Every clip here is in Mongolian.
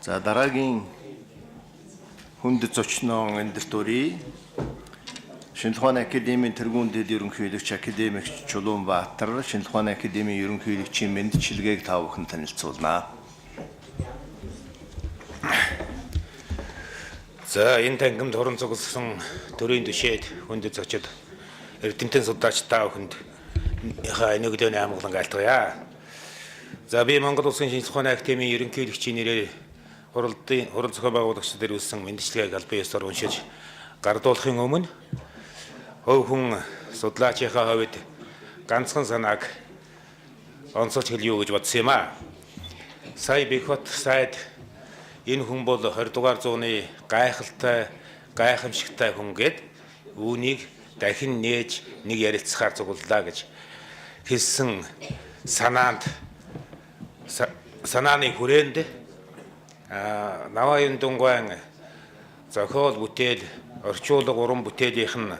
За дараагийн хүнд зочноо эндэлт өрий. Шинжлэх ухааны академийн тэргуун дэд ерөнхийлөгч академик Чулуунбаатар, Шинжлэх ухааны академийн ерөнхийлөгчийн мэндчилгээг та бүхэн танилцуулнаа. За энэ тангимд хорон цугласан төрийн түшээд хүндэт зочид эрдэмтэн судлаач та бүхэнд нөгөөний амгалан айлтгая. За би Монгол Улсын Шинжлэх ухааны академийн ерөнхийлөгчийн нэрээр хурал зохион байгуулагч дээр үлсэн мэндчилгээг албан ёсоор уншиж гардуулахын өмнө хөв хүн судлаачийнхаа хувьд ганцхан санааг онцолж хэлье гэж бодсон юм аа. Сая Бэхбат сайд энэ хүн бол 20 дугаар зууны гайхалтай, гайхамшигтай хүн гэд үүнийг дахин нээж нэг ярилцахаар цуглалаа гэж хэлсэн санааны хүрээнд Наваа Юндунгуан зохиол бүтээл, орчуулга уран бүтээлийнх нь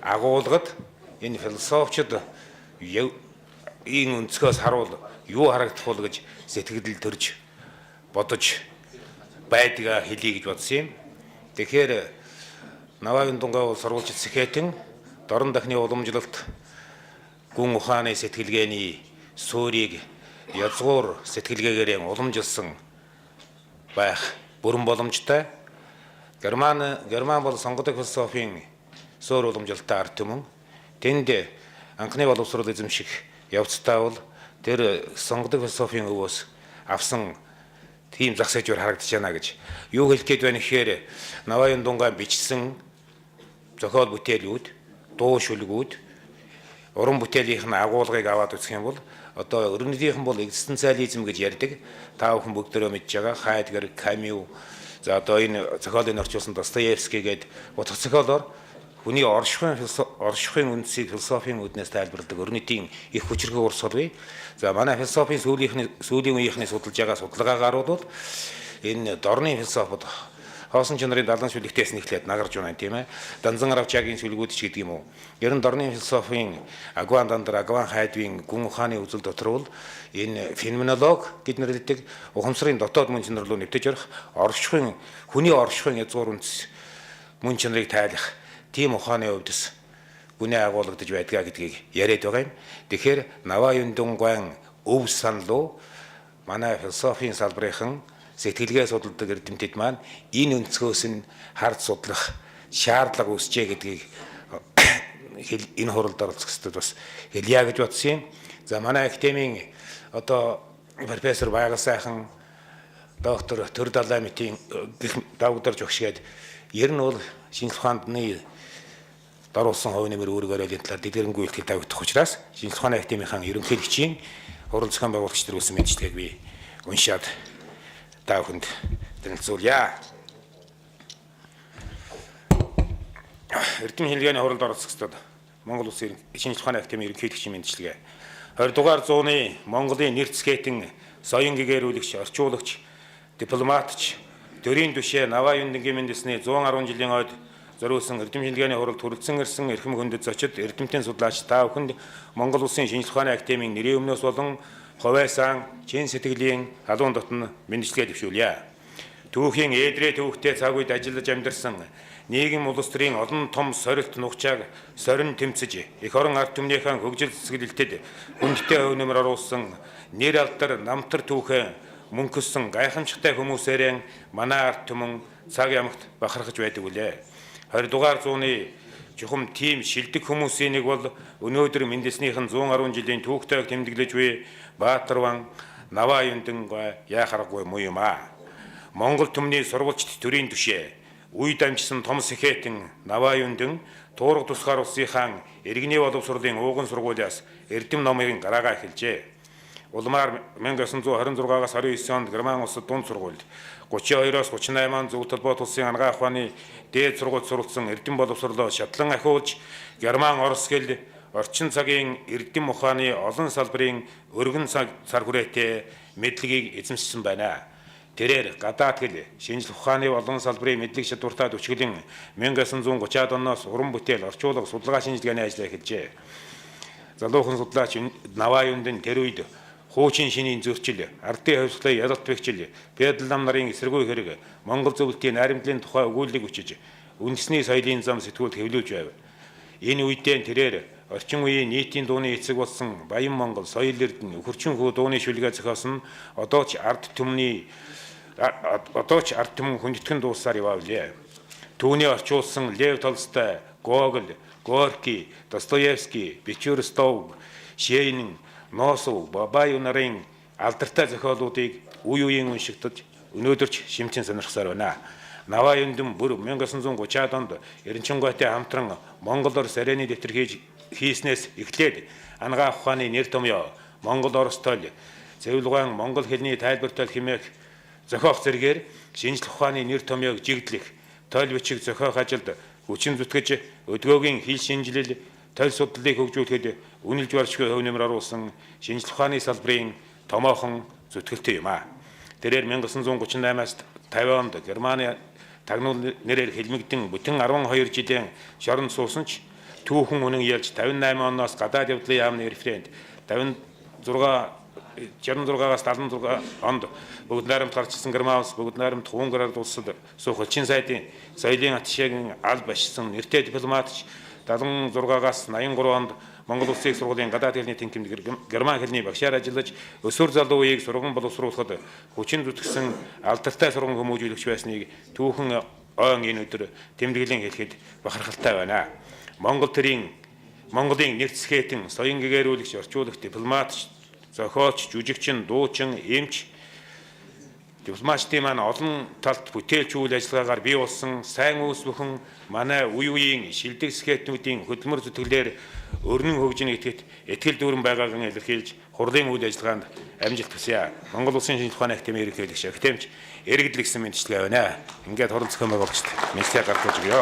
агуулгад энэ философичд энэ өнцгөөс харуул юу харагдах вэ гэж сэтгэл төрж бодож байдгаа хэлье гэж бодсон юм. Тэгэхээр Наваа Юндунгуан сурвалжит сэхэтэн дорн дахны уламжлалт гүн ухааны сэтгэлгээний суурийг язгуур сэтгэлгээгээр уламжилсан байх бүрэн боломжтой. Герман бол сонгодог философийн суур уламжлалтай ард түмэн. Тэнд анхны боловсрол эзэмших явцтай бол тэр сонгодог философийн өвөөс авсан тийм зах зээл харагдаж байна гэж. Юу хэлэх гээд байна гэхээр Наваа Юндунгуан бичсэн зохиол бүтээлүүд, дуу шүлгүүд, уран бүтээлийн агуулгыг аваад үзэх юм бол одоо өргөнлийнхэн бол экзистенциализм гэж ярьдаг. Та бүхэн бүгдөө мэдж байгаа. Хайдгер, Камю, за одоо энэ зохиолыг орчуулсан Достоевский гээд утга зохиолоор хүний оршихуйн үндсийг философийн үднээс тайлбарладаг өрнөдийн их хүчрхэг ур солвый. За манай философийн сүүлийн үеийнхний судалж байгаа судалгаагаар бол энэ дорны философод хоосон чанарын далан шүлэгтээс нэхлээд нагарч байна тийм ээ. Данзан Равчагийн шүлгүүд ч гэдэг юм уу. Ер нь дорны философийн Агуан Дандар, Агуан Хайдвийн гүн ухааны үзэл дотор бол энэ феноменолог гэж нэрлэдэг ухамсарын дотоод мөн чанар руу нэвтэж орох хүний оршихуйн язгуур үндэс мөн чанарыг тайлах тийм ухааны өвдөс гүнээ агуулгадж байдгаа гэдгийг яриад байгаа юм. Тэгэхээр Наваа Юндунгуан өв санал манай философийн салбарынхан сэтгэлгээ судалдаг эрдэмтэд маань энэ өнцгөөс нь хард судлах шаардлага үүсчээ гэдгийг энэ хуралд оролцох хэвээр бас хэлье гэж бодсон юм. За манай академийн одоо профессор Байгаль сайхан доктор Төр Далаймитийн давгдарж өгшгээд ер нь бол шинжлэх ухааны даруулсан хувь нэмэр өөрөөр хэлбэл талаар дэлгэрэнгүй ихтэй тавигдах учраас шинжлэх ухааны академийн ерөнхийлөгчийн хурал зохион байгуулагч нар үлсэн мэндчилгээг би уншаад та бүхэнд танилцуулъя. Эрдэм хэлгээний хуралд оролцох ёстой Монгол Улсын Шинжлэх ухааны академийн ерөнхийлөгчийн мэндчилгээ. 20 дугаар зууны Монголын нэр цэцгэтэн соён гэгэрүүлэгч, орчуулагч, дипломатч, төрийн түшээ Наваа Юндунгуан мэндэлсний 110 жилийн ойд зориулсан эрдэм хэлгээний хуралд хүрэлцэн ирсэн эрхэм хүндэт зочид эрдэмтэн судлаач та бүхэнд Монгол Улсын Шинжлэх ухааны академийн нэрийн өмнөөс болон хувайсан чин сэтгэлийн халуун дотн мэндчилгээ дэвшүүлье. Түүхийн ээдрээ төвхтэй цаг үед ажиллаж амьдарсан нийгэм улс төрийн олон том сорилт нухчааг сорин тэмцэж эх орон ард түмнийхэн хөгжил цэцгэлэлтэд хүндтэй өв нэмэр оруулсан нэр алдар намтар түүхэн мөнхөссөн гайхамшигтай хүмүүсээрээ манай ард түмэн цаг ямагт бахархаж байдаг үлээ. 20 дугаар зууны чухам тийм шилдэг хүмүүсийн нэг бол өнөөдөр мэндэлснийхэн 110 жилийн түүхтэйг тэмдэглэж буй Баатарван Наваа Юндунгуан яхаргагүй муу юм аа. Монгол түмний сурвалжт төрийн түшээ үе дамжсан том сэхэтэн Наваа Юндунгуан туурга тусгаар улсынхаа иргэний боловсролын ууган сургуулиас эрдэм номын гараагаа эхэлжээ. Улмаар 1926-аас 29 онд Герман улсад дунд сургуульд 32-оос 38 он зөв толгойд улсын анагаах ухааны дээд сургуульд суралцсан эрдэм боловсролоо шатлан ахиулж Герман, Орос гэл орчин цагийн эрдэм ухааны олон салбарын өргөн сар хүрээтэй мэдлэгийг эзэмшсэн байна. Тэрээр гадаад гэл шинжлэх ухааны олон салбарын мэдлэг чадвартай төчгөлэн 1930-аад оноос уран бүтээл, орчуулга, судалгаа шинжилгээний ажил эхэлжээ. Залуухан судлаач Наваа Юндунгуан тэр үед хуучин шинийн зөрчил, ардын хувьсгалын ялалт бэхжил, Бядлам нарын эсэргүй хэрэг, Монгол зөвлөлтийн найрамдлын тухай өгүүлэлийг хүчиж, үндэсний соёлын зам сэтгүүлд хэвлүүлж байв. Энэ үедээ тэрээр орчин үеийн нийтийн дууны эцэг болсон Баян Монгол, Соёл Эрдэнэ, Хөрчин хүү дууны шүлгээ зохиосон одоо ч ард түмэн хүндэтгэн дууссаар яваавлээ. Түүний орчуулсан Лев Толстой, Гоголь, Горький, Достоевский, Бичурстов, Шейн, Носов, Бабай нарын алдартай зохиолуудыг үе үеийн уншигдаж өнөөдөрч шимтэн сонирхсоор байна. Наваа Юндэн бүр 1930-аад онд Эренчингойтой хамтран Монгол Орос арайны дэвтэр хийснээс эхлээд Ангаа ухааны нэр томьёо, Монгол Орос тойл, Цэвлугаан Монгол хэлний тайлбар тойл хэмээх зохиох зэргээр шинжлэх ухааны нэр томьёог жигдлэх, тойл бичиг зохиох ажилд хүчин зүтгэж өдгөөгийн хэл шинжилэл, тойл судлалыг хөгжүүлэхэд үнэлж баршгүй хөв нэмэр оруулсан шинжлэх ухааны салбарын томоохон зүтгэлтэй юм а. Тэрээр 1938-аас 50 онд Германы тагнуул нэрээр хэлмэгдэн бүтэн 12 жилийн шоронд суусан ч түүхэн үнэн ярьж 58 оноос гадаад явдлын яамны референт 66-аас 76 онд бүгд найрамд гарчсан Герман улс, бүгд найрамд Унгараар улсад суух Чин сайдын соёлын атшаагийн аль башсан нэртэй дипломатч 76-аас 83 онд Монгол Улсын их сургуулийн гадаад хэлний тэнхимд Герман хэлний багшаар ажиллаж өсвөр залуу үеийг сургууль боловсруулахад хүчин зүтгэсэн алдартай сургууль хүмүүжүүлэгч байсныг түүхэн ойн энэ өдөр тэмдэглэн хэлэхэд бахархалтай байна. Монголын нэрцхэтэн, соён гэгэрүүлэгч, орчуулагч, дипломатч, зохиолч, жүжигчин, дуучин, эмч дипломатчдын маань олон талд бүтээлч үйл ажиллагаагаар бий болсон сайн үүс бүхэн манай үе үеийн шилдэг скетнүүдийн хөдөлмөр зүтгэлээр өрнөн хөгжин итгэт итгэл дүүрэн байгаагийн илэрхийлж хурлын үйл ажиллагаанд амжилт хүсье. Монгол Улсын шинжлэх ухааны академийн ерөнхийлөгч Ахтемч эргэлдэл гэсэн мэдчилгээ байна. Ингээд хорон зохион байгуулагчд мэдээ гаргаж өгье.